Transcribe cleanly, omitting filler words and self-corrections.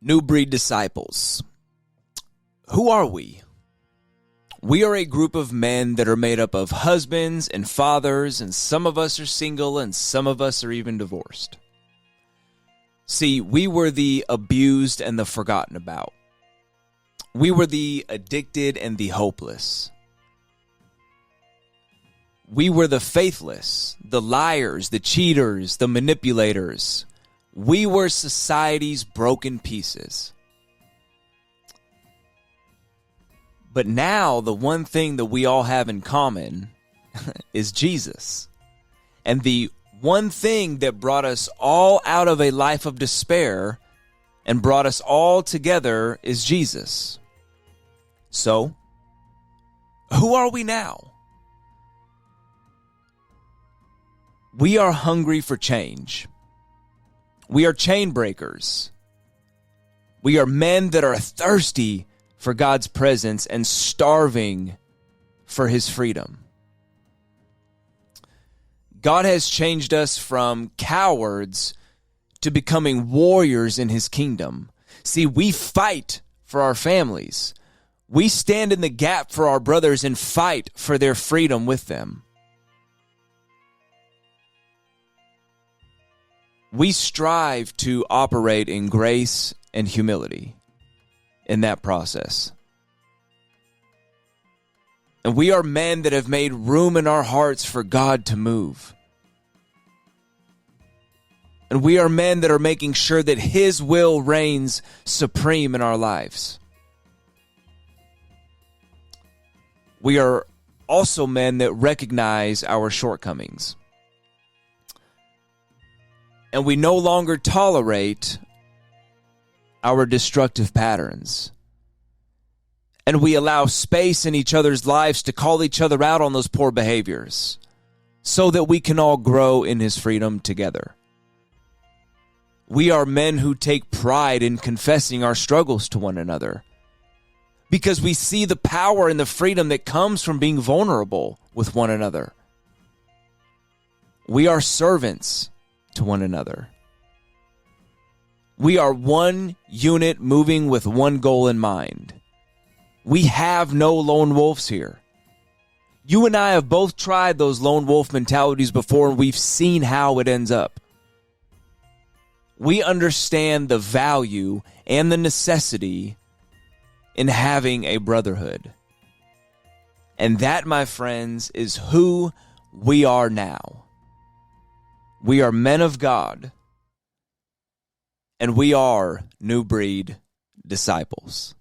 New Breed Disciples. Who are we? We are a group of men that are made up of husbands and fathers, and some of us are single and some of us are even divorced. See, we were the abused and the forgotten about. We were the addicted and the hopeless. We were the faithless, the liars, the cheaters, the manipulators. We were society's broken pieces. But now the one thing that we all have in common is Jesus. And the one thing that brought us all out of a life of despair and brought us all together is Jesus. So, who are we now? We are hungry for change. We are chain breakers. We are men that are thirsty for God's presence and starving for His freedom. God has changed us from cowards to becoming warriors in His kingdom. See, we fight for our families. We stand in the gap for our brothers and fight for their freedom with them. We strive to operate in grace and humility in that process. And we are men that have made room in our hearts for God to move. And we are men that are making sure that His will reigns supreme in our lives. We are also men that recognize our shortcomings. And we no longer tolerate our destructive patterns. And we allow space in each other's lives to call each other out on those poor behaviors so that we can all grow in His freedom together. We are men who take pride in confessing our struggles to one another because we see the power and the freedom that comes from being vulnerable with one another. We are servants to one another. We are one unit moving with one goal in mind. We have no lone wolves here. You and I have both tried those lone wolf mentalities before, and we've seen how it ends up. We understand the value and the necessity in having a brotherhood. And that, my friends, is who we are now. We are men of God, and we are New Breed Disciples.